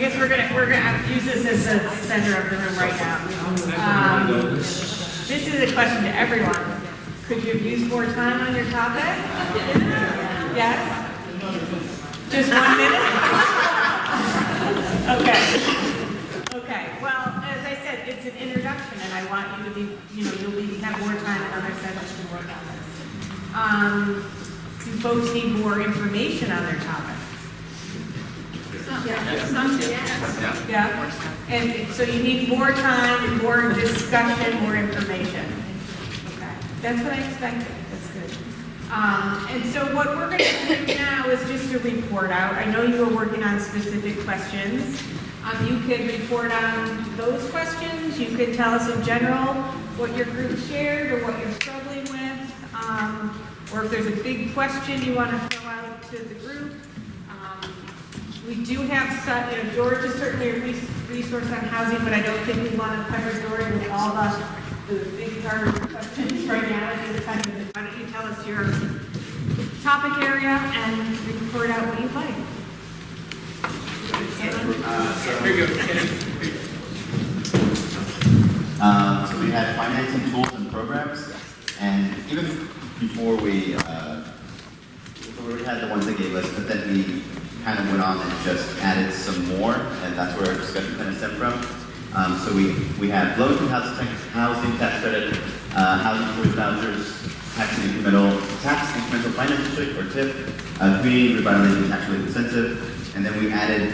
guess we're gonna use this as the center of the room right now. This is a question to everyone. Could you have used more time on your topic? Yes? Just 1 minute? Okay. Well, as I said, it's an introduction, and I want you to be, you'll have more time in other sessions to work on this. Do folks need more information on their topic? Yeah. And so you need more time, more discussion, more information. Okay. That's what I expected. That's good. And so what we're going to do now is just a report out. I know you were working on specific questions. You could report on those questions. You could tell us in general what your group shared or what you're struggling with. Or if there's a big question you want to throw out to the group. We do have some, George is certainly a resource on housing, but I don't think we want to cover George with all the big hard questions right now. Why don't you tell us your topic area and report out what you'd like. So we had financing tools and programs, and even before we had the ones they gave us, but then we kind of went on and just added some more, and that's where our discussion kind of stemmed from. So we had low-income housing tax credit, housing choice vouchers, tax incremental finance district or TIF, community revitalization tax relief incentive, and then we added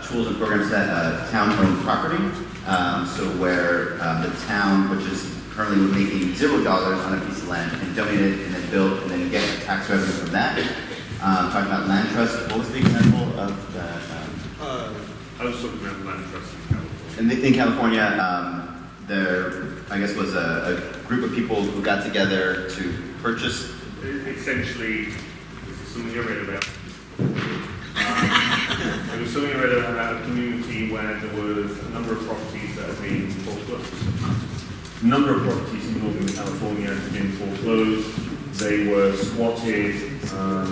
tools and programs that town-owned property. So where the town, which is currently making $0 on a piece of land, can donate it and then build and then get tax revenue from that. Talking about land trust, what was the example of that? I was talking about land trust in California. In California, there, I guess, was a group of people who got together to purchase. Essentially, this is something I read about. It was something I read about a community where there was a number of properties that had been foreclosed. A number of properties in Northern California had been foreclosed. They were squatted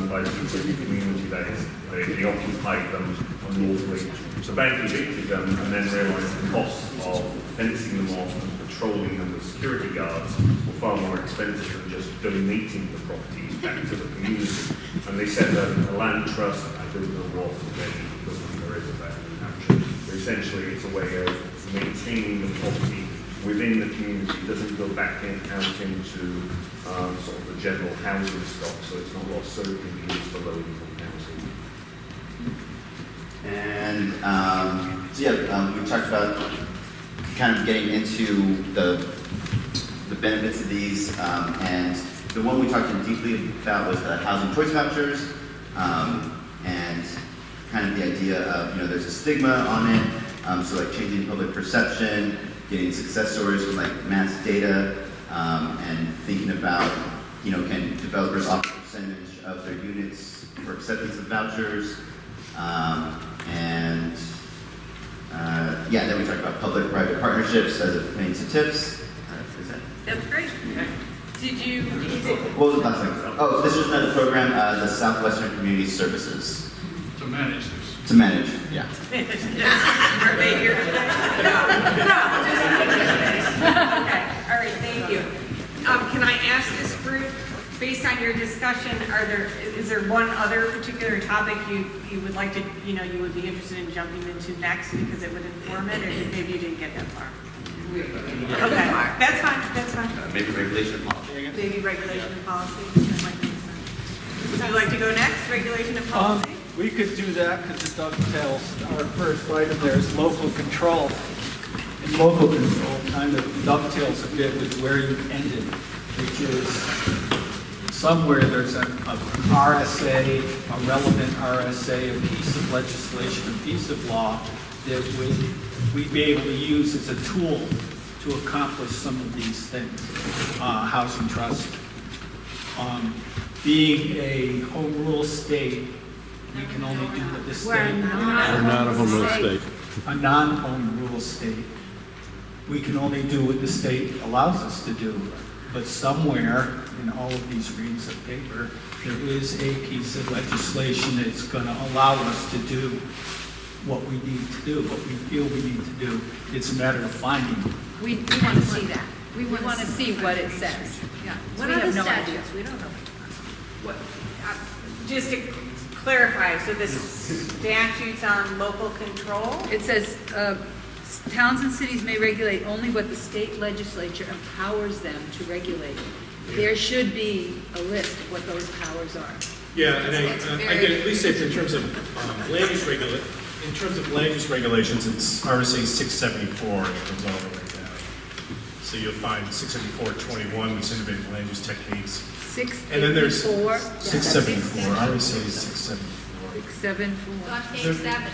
by the specific community that is, they occupied them unlawfully. So bank evicted them and then realised the cost of fencing them off and patrolling them with security guards were far more expensive than just donating the properties back to the community. And they set up a land trust. I don't know what there is about in New Hampshire. But essentially, it's a way of maintaining the property within the community. It doesn't go back out into sort of the general housing stock, so it's not lost, so it can be used for low-income housing. And we talked about kind of getting into the benefits of these, and the one we talked deeply about was the housing choice vouchers, and kind of the idea of, there's a stigma on it, so like changing public perception, getting success stories from like mass data, and thinking about, can developers offer a percentage of their units for acceptance of vouchers, then we talked about public-private partnerships as it pertains to TIFs. That's great. Did you? What was the last thing? Oh, this was another program, the Southwestern Community Services. To manage this. To manage, yeah. Are they here today? No. Okay, all right, thank you. Can I ask this group, based on your discussion, is there one other particular topic you would like to, you would be interested in jumping into next because it would inform it, or maybe you didn't get that far? Okay, that's fine. Maybe regulation and policy, I guess? Maybe regulation and policy. That might make sense. Would you like to go next, regulation and policy? We could do that because it dovetails. Our first item there is local control. And local control kind of dovetails a bit with where you ended, which is somewhere there's an RSA, a relevant RSA, a piece of legislation, a piece of law that we'd be able to use as a tool to accomplish some of these things. Housing trust. Being a home rule state, we can only do what the state. We're not a home rule state. A non-home rule state. We can only do what the state allows us to do. But somewhere in all of these reams of paper, there is a piece of legislation that's going to allow us to do what we need to do, what we feel we need to do. It's a matter of finding. We want to see that. We want to see what it says. Yeah. So What we are have the no idea. statutes? We don't know. What, just to clarify, so the statutes on local control? It says, towns and cities may regulate only what the state legislature empowers them to regulate. There should be a list of what those powers are. Yeah, and It's I very- can at least say it's in terms of land use regulations, it's RSA 674 that comes all the way down. So you'll find 674.21, which is innovative land use techniques. And then there's 674. 674, RSA 674. 674. On page 7.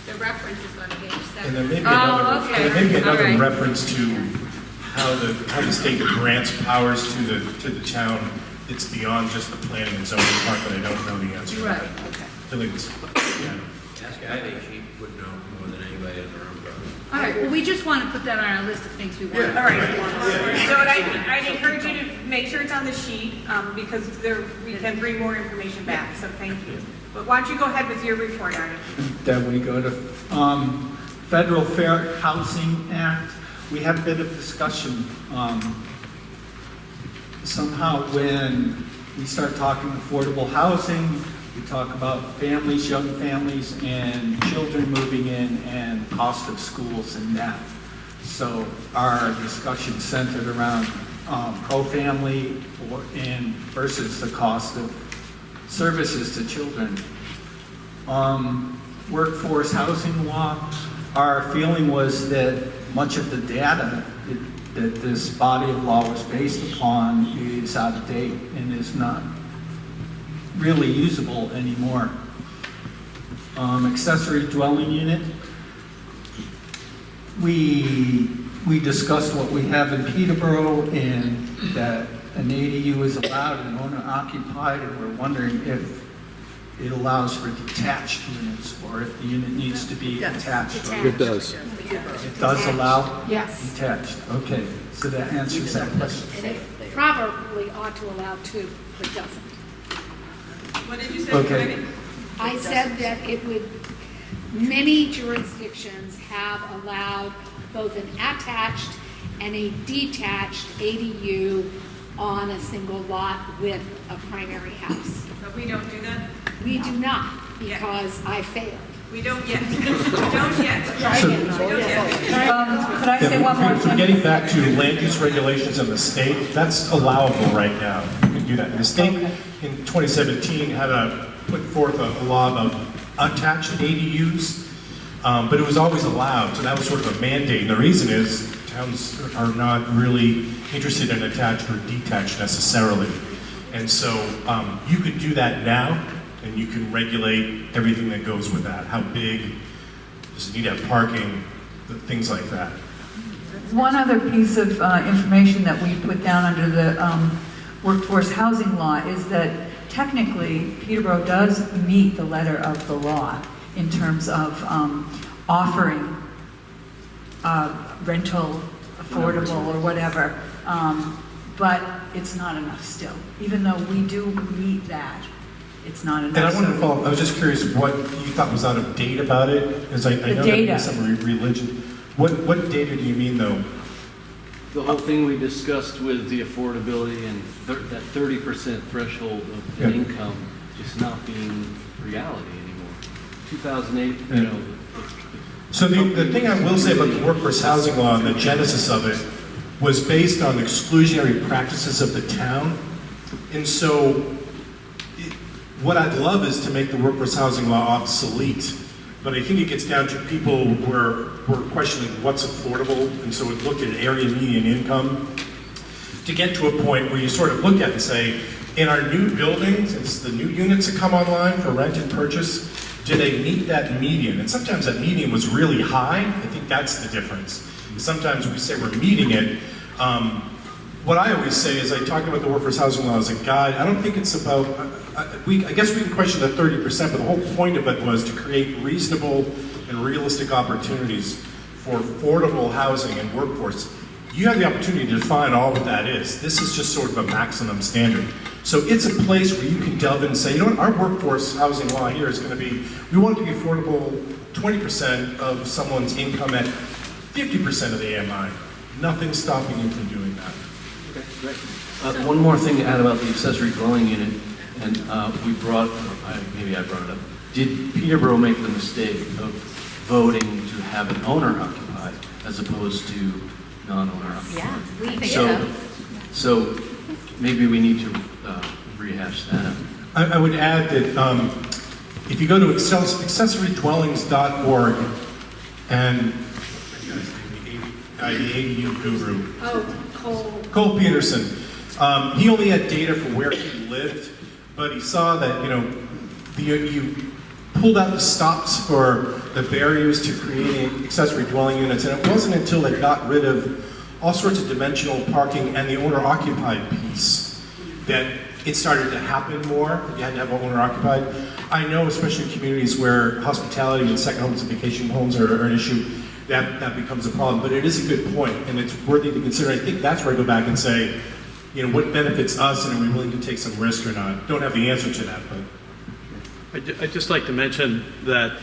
The reference is on page 7. And there may be Oh, another, okay. and there may be All another right. reference to how the state grants powers to the town. It's beyond just the planning and zoning part, but I don't know the answer. to Right, that. okay. I think it's, yeah. I think she would know more than anybody in the room, probably. All right, well, we just want to put that on our list of things we want. All right, so I'd encourage you to make sure it's on the sheet, because we can bring more information back, so thank you. But why don't you go ahead with your report on it? Then we go to Federal Fair Housing Act. We had a bit of discussion. Somehow when we start talking affordable housing, we talk about families, young families, and children moving in, and cost of schools and that. So our discussion centered around pro-family and versus the cost of services to children. Workforce housing law, our feeling was that much of the data that this body of law was based upon is out of date and is not really usable anymore. Accessory dwelling unit, we discussed what we have in Peterborough and that an ADU is allowed and owner occupied, and we're wondering if it allows for detached units or if the unit needs to be attached. It does. It does allow Yes. detached, okay, so that answers that question. And it probably ought to allow 2, but doesn't. What did you say, Okay. Megan? I said that it would, many jurisdictions have allowed both an attached and a detached ADU on a single lot with a primary house. But we don't do that? We do not, because I failed. We don't yet. We don't yet. Could I say one more So thing? getting back to land use regulations in the state, that's allowable right now. You can do that. The state in 2017 had put forth a law about attached ADUs, but it was always allowed, so that was sort of a mandate. And the reason is towns are not really interested in attached or detached necessarily. And so you could do that now, and you can regulate everything that goes with that. How big, does it need to have parking, things like that. One other piece of information that we put down under the workforce housing law is that technically Peterborough does meet the letter of the law in terms of offering rental, affordable or whatever, but it's not enough still. Even though we do meet that, it's not enough. And I wanted to follow up, I was just curious what you thought was out of date about it, because I know data. that some religion. What data do you mean though? The whole thing we discussed with the affordability and that 30% threshold of an income just not being reality anymore. 2008, you know. So the thing I will say about the workforce housing law and the genesis of it was based on exclusionary practices of the town. And so what I'd love is to make the workforce housing law obsolete. But I think it gets down to people who are questioning what's affordable, and so it looked at area median income to get to a point where you sort of look at it and say, in our new buildings, it's the new units that come online for rent and purchase, do they meet that median? And sometimes that median was really high. I think that's the difference. Sometimes we say we're meeting it. What I always say is I talk about the workforce housing law as a guide. I don't think it's about, I guess we can question the 30%, but the whole point of it was to create reasonable and realistic opportunities for affordable housing and workforce you have the opportunity to define all that that is. This is just sort of a maximum standard. So it's a place where you can delve in and say, you know what, our workforce housing law here is going to be, we want it to be affordable 20% of someone's income at 50% of the AMI. Nothing's stopping you from doing that. Okay, great. One more thing to add about the accessory dwelling unit, and we brought, maybe I brought it up. Did Peterborough make the mistake of voting to have an owner occupied as opposed to non-owner occupied? Yeah, we think So maybe we need to rehash that. I would add that if you go to accessorydwellings.org and the ADU guru, Cole Peterson, he only had data for where he lived, but he saw that, you pulled out the stops for the barriers to creating accessory dwelling units, and it wasn't until they got rid of all sorts of dimensional parking and the owner-occupied piece that it started to happen more. You had to have owner-occupied. I know, especially in communities where hospitality and second homes and vacation homes are an issue, that becomes a problem. But it is a good point, and it's worthy to consider. I think that's where I go back and say, what benefits us, and are we willing to take some risk or not? Don't have the answer to that, but. I'd just like to mention that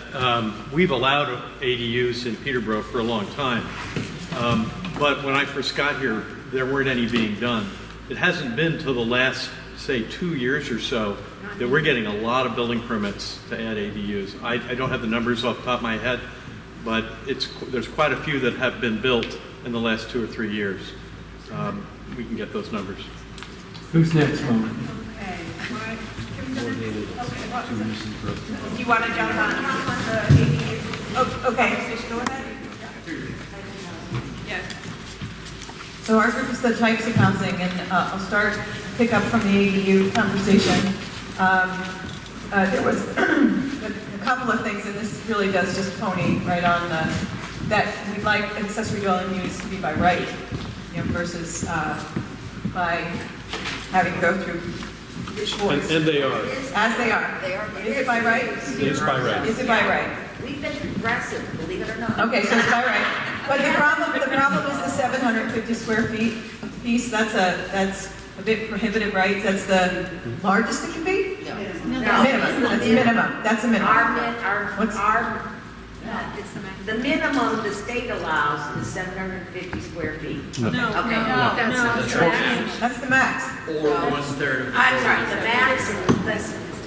we've allowed ADUs in Peterborough for a long time. But when I first got here, there weren't any being done. It hasn't been till the last, say, 2 years or so that we're getting a lot of building permits to add ADUs. I don't have the numbers off the top of my head, but there's quite a few that have been built in the last 2 or 3 years. We can get those numbers. Who's next, Mona? Okay. Do you want to jump on the ADU? Oh, okay, so go ahead. Yes. So our group is the types of housing, and I'll pick up from the ADU conversation. There was a couple of things, and this really does just pony right on that we'd like accessory dwelling units to be by right, versus by having to go through choice. And they are. As they are. They are. Is it by right? It is by right. Is it by right? We've been progressive, believe it or not. Okay, so it's by right. But the problem is the 750 square feet piece. That's a bit prohibitive, right? That's the largest it can be? No. Minimum. That's a minimum. That's a minimum. The minimum the state allows is 750 square feet. No, Okay. That's not That's the max. Or 1/3 of the. I'm sorry, the max,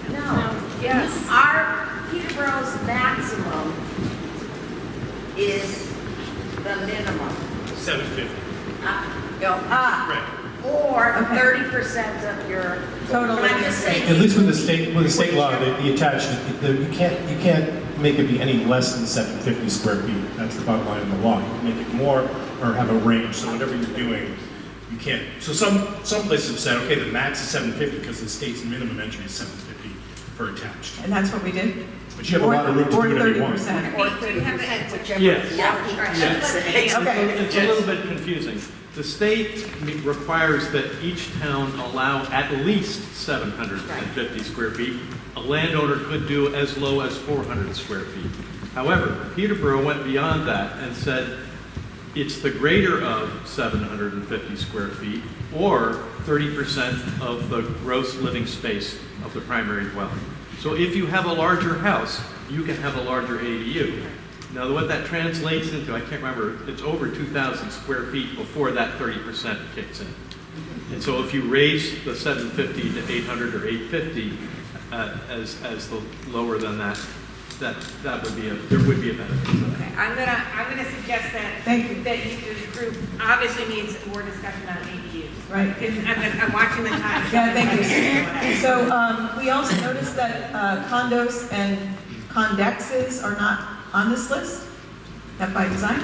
no. Yes. Our Peterborough's maximum is the minimum. 750. Right. Or Okay. 30% of your. Total I'm living just space. saying. At least with the state law, the attached, you can't make it be any less than 750 square feet. That's the bottom line of the law. You can make it more or have a range. So whatever you're doing, you can't. So some places have said, okay, the max is 750 because the state's minimum entry is 750 for attached. And that's what we did? But you have a lot of room to do whatever you want. 30%. Or 30%, whichever. Yes. Should say. Okay. It's a little bit confusing. The state requires that each town allow at least 750 square feet. A landowner could do as low as 400 square feet. However, Peterborough went beyond that and said it's the greater of 750 square feet or 30% of the gross living space of the primary dwelling. So if you have a larger house, you can have a larger ADU. Now, what that translates into, I can't remember, it's over 2,000 square feet before that 30% kicks in. And so if you raise the 750 to 800 or 850 as the lower than that would be there would be a benefit. Okay, I'm gonna suggest that that this group obviously needs more discussion on ADUs. Right. I'm watching the time. Yeah, thank you. So we also noticed that condos and condexes are not on this list. Is that by design?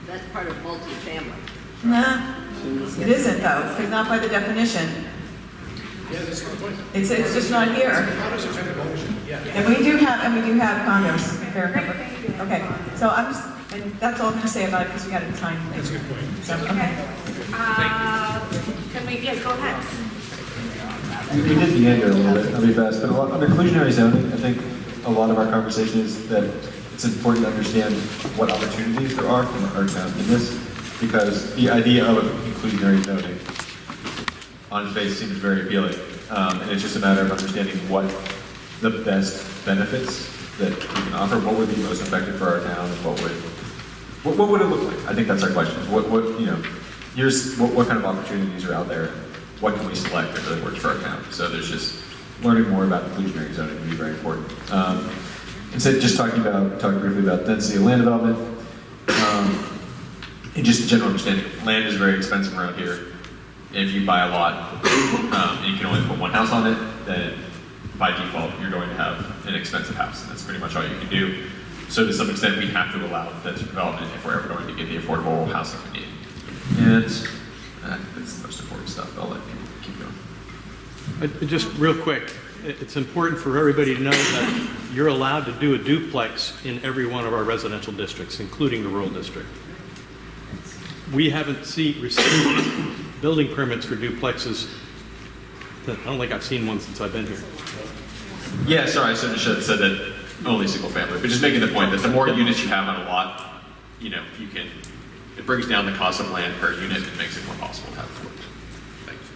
That's part of multifamily. Nah, it isn't though, because not by the definition. It's just not here. And we do have condos. Fair number. Okay, so and that's all I'm going to say about it because we got a time. That's a good point. So, okay. Can we, go ahead. We did meander a little bit, I'll be fast, but under inclusionary zoning, I think a lot of our conversation is that it's important to understand what opportunities there are from our town in this. because the idea of inclusionary zoning on its face seems very appealing. And it's just a matter of understanding what the best benefits that we can offer, what would be most effective for our town, and what would it look like? I think that's our question. What kind of opportunities are out there? What can we select that really works for our town? So there's just learning more about inclusionary zoning would be very important. Instead, just talking briefly about density of land development, and just a general understanding. Land is very expensive around here. If you buy a lot and you can only put one house on it, then by default you're going to have an expensive house, and that's pretty much all you can do. So to some extent, we have to allow that development if we're ever going to get the affordable housing we need. And that's the most important stuff. I'll let you keep going. Just real quick, it's important for everybody to know that you're allowed to do a duplex in every one of our residential districts, including the rural district. We haven't received building permits for duplexes. I don't think I've seen one since I've been here. Yeah, sorry, I should have said that only single family, but just making the point that the more units you have on a lot, it brings down the cost of land per unit and makes it more possible to have affordable. Thanks.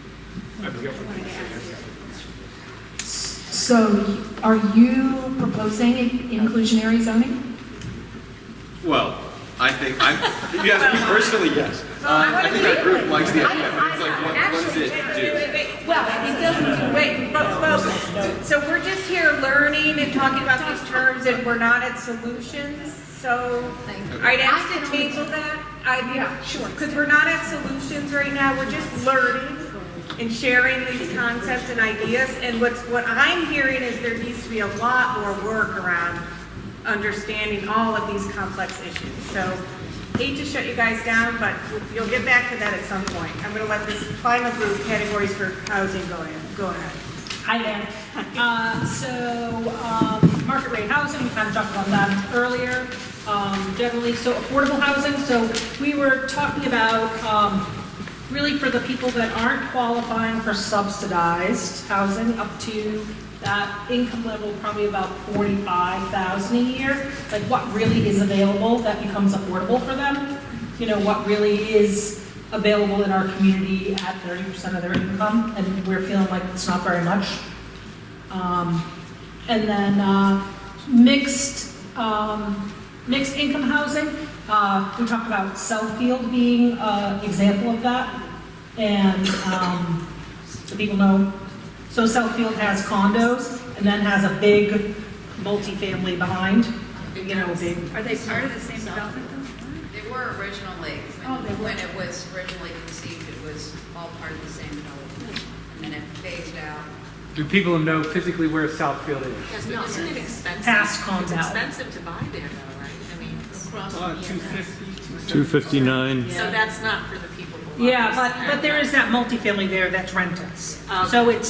So, are you proposing inclusionary zoning? Well, if you ask me personally, yes. I think our group likes the idea, but it's like, what does it do? Well, it doesn't, wait, so we're just here learning and talking about these terms, and we're not at solutions, so I'd ask to table that. Yeah, sure. Because we're not at solutions right now, we're just learning and sharing these concepts and ideas, and what I'm hearing is there needs to be a lot more work around understanding all of these complex issues. So, hate to shut you guys down, but you'll get back to that at some point. I'm going to let this final group, categories for housing, go ahead. Hi there. Market rate housing, we kind of talked about that earlier. Generally, so affordable housing. So we were talking about really for the people that aren't qualifying for subsidized housing up to that income level, probably about $45,000 a year. Like what really is available that becomes affordable for them? What really is available in our community at 30% of their income, and we're feeling like it's not very much. And then mixed income housing. We talked about Southfield being an example of that, and so people know. So Southfield has condos and then has a big multifamily behind. Big. Are they part of the same development though? They were originally, when it was originally conceived, it was all part of the same development. And then it phased out. Do people know physically where Southfield is? Yes, but isn't it expensive? Past It's Condell. expensive to buy there though, right? I mean, across from $250. 259. So that's not for the people who love Yeah, but there is that multifamily there that's rentals. So it's,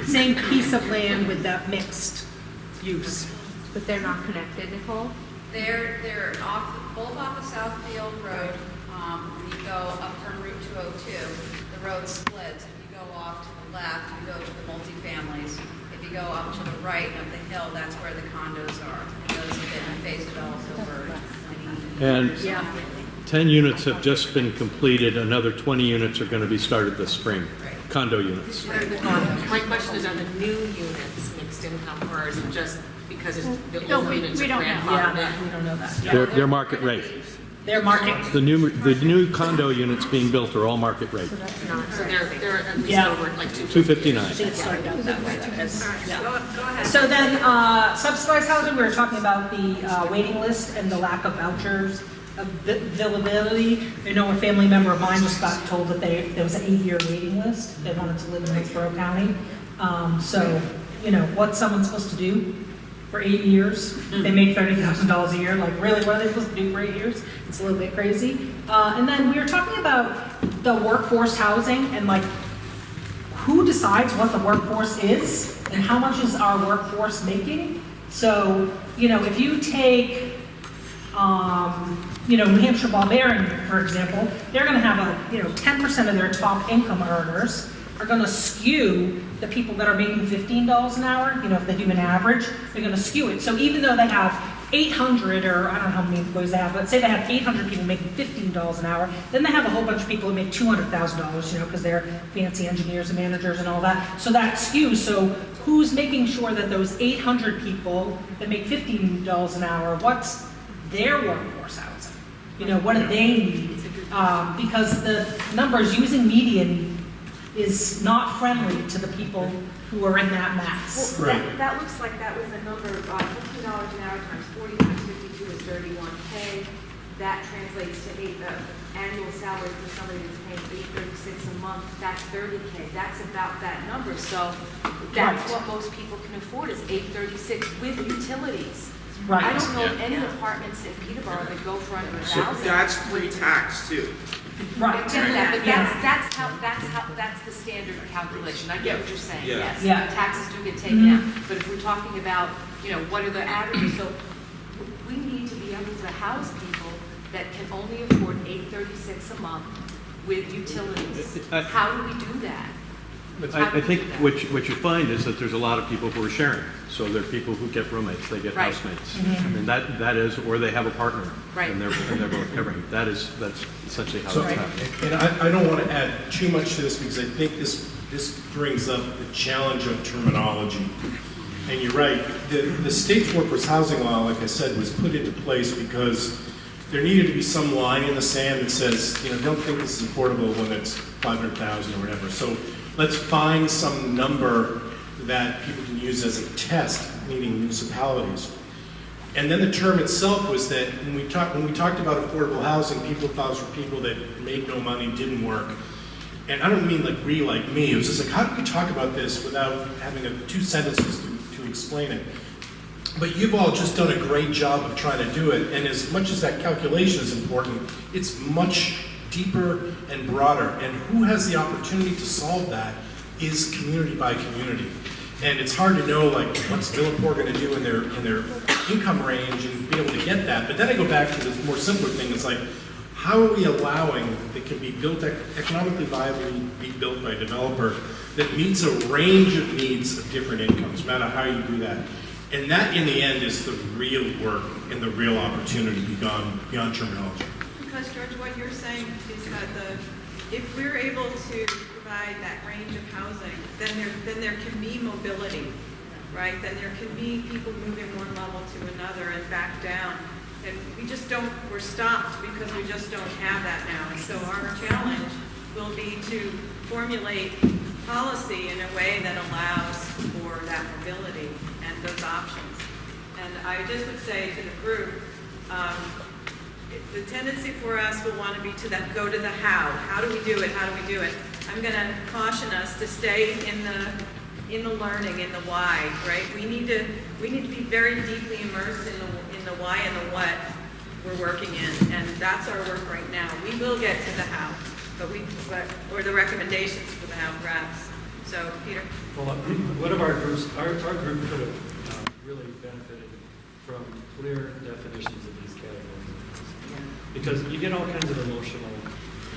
same piece of land with that mixed use. But they're not connected, Nicole? They're both off of Southfield Road. When you go up from Route 202, the road splits. If you go off to the left, you go to the multifamilies. If you go up to the right of the hill, that's where the condos are. And those have been phase developed over 20 years. And 10 units have just been completed. Another 20 units are going to be started this spring. Condo units. My question is, are the new units mixed income, or is it just because it's the old units are grandfathered in? We don't know that. Their market rate. Their market. The new condo units being built are all market rate. So they're at least over like 259. I think it started out that way. Go ahead. So then, subsidized housing, we were talking about the waiting list and the lack of vouchers availability. A family member of mine just got told that there was an 8-year waiting list. They wanted to live in Hillsborough County. So, what's someone supposed to do for 8 years? They make $30,000 a year. Like, really, what are they supposed to do for 8 years? It's a little bit crazy. And then we were talking about the workforce housing and like, who decides what the workforce is and how much is our workforce making? So, if you take New Hampshire Barbarian, for example, they're going to have 10% of their top income earners are going to skew the people that are making $15 an hour. If they do an average, they're going to skew it. So even though they have 800, or I don't know how many employees they have, but say they have 800 people making $15 an hour, then they have a whole bunch of people that make $200,000, you know, because they're fancy engineers and managers and all that. So that skews. So who's making sure that those 800 people that make $15 an hour, what's their workforce housing? You know, what do they need? Because the numbers using median is not friendly to the people who are in that mass. Well, that looks like that was the number, $15 an hour times 40 times 52 is 31K. That translates to annual salary for somebody that's paying $836 a month, that's 30K. That's about that number. So that's what most people can afford is $836 with utilities. Right. I don't know of any apartments in Peterborough that go for under $1,000. So that's pre-tax too. Right. I get that, but that's the standard calculation. I get what you're saying, yes. Yeah. Taxes do get taken out. But if we're talking about, you know, what are the averages, so we need to be able to house people that can only afford $836 a month with utilities. How do we do that? I think what you find is that there's a lot of people who are sharing. So there are people who get roommates, they get housemates. And that is, or they have a partner. Right. And they're both covering. That's essentially how So, it's happening. and I don't want to add too much to this because I think this brings up the challenge of terminology. And you're right, the state's workforce housing law, like I said, was put into place because there needed to be some line in the sand that says, you know, don't think this is affordable when it's 500,000 or whatever. So let's find some number that people can use as a test, meaning municipalities. And then the term itself was that when we talked about affordable housing, people thought it was for people that made no money, didn't work. And I don't mean like me. It was just like, how do we talk about this without having two sentences to explain it? But you've all just done a great job of trying to do it. And as much as that calculation is important, it's much deeper and broader. And who has the opportunity to solve that is community by community. And it's hard to know, like, what's Villapore going to do in their income range and be able to get that. But then I go back to the more simpler thing. It's like, how are we allowing that can be built economically viably, be built by a developer that meets a range of needs of different incomes, no matter how you do that. And that, in the end, is the real work and the real opportunity beyond terminology. Because, George, what you're saying is that if we're able to provide that range of housing, then there can be mobility, right? Then there can be people moving one level to another and back down. And we're stopped because we just don't have that now. And so our challenge will be to formulate policy in a way that allows for that mobility and those options. And I just would say to the group, the tendency for us will want to be to go to the how. How do we do it? How do we do it? I'm going to caution us to stay in the learning, in the why, right? We need to be very deeply immersed in the why and the what we're working in, and that's our work right now. We will get to the how, or the recommendations for the how, perhaps. So, Peter. Well, one of our groups, our group could have really benefited from clear definitions of these categories. Because you get all kinds of emotional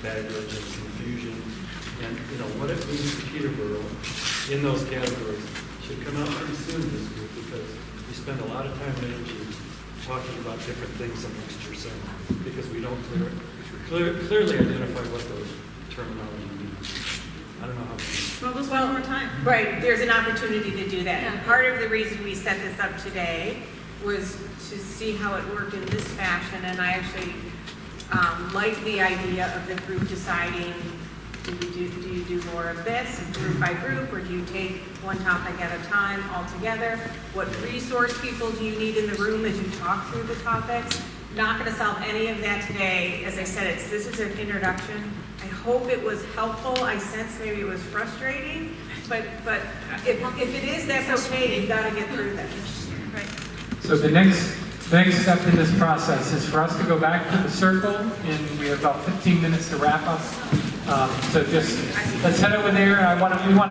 baggage and confusion, and you know what it means to Peterborough in those categories should come out pretty soon in this group, because we spend a lot of time and energy talking about different things amongst yourselves because we don't clearly identify what those terminology means. I don't know how. Well, just one more time. Right, there's an opportunity to do that. And part of the reason we set this up today was to see how it worked in this fashion, and I actually like the idea of the group deciding, do you do more of this group by group, or do you take one topic at a time altogether? What resource people do you need in the room as you talk through the topics? Not going to solve any of that today. As I said, this is an introduction. I hope it was helpful. I sense maybe it was frustrating, but if it is, that's okay. You've got to get through this. Right. So the next step in this process is for us to go back to the circle, and we have about 15 minutes to wrap up. So just let's head over there. We want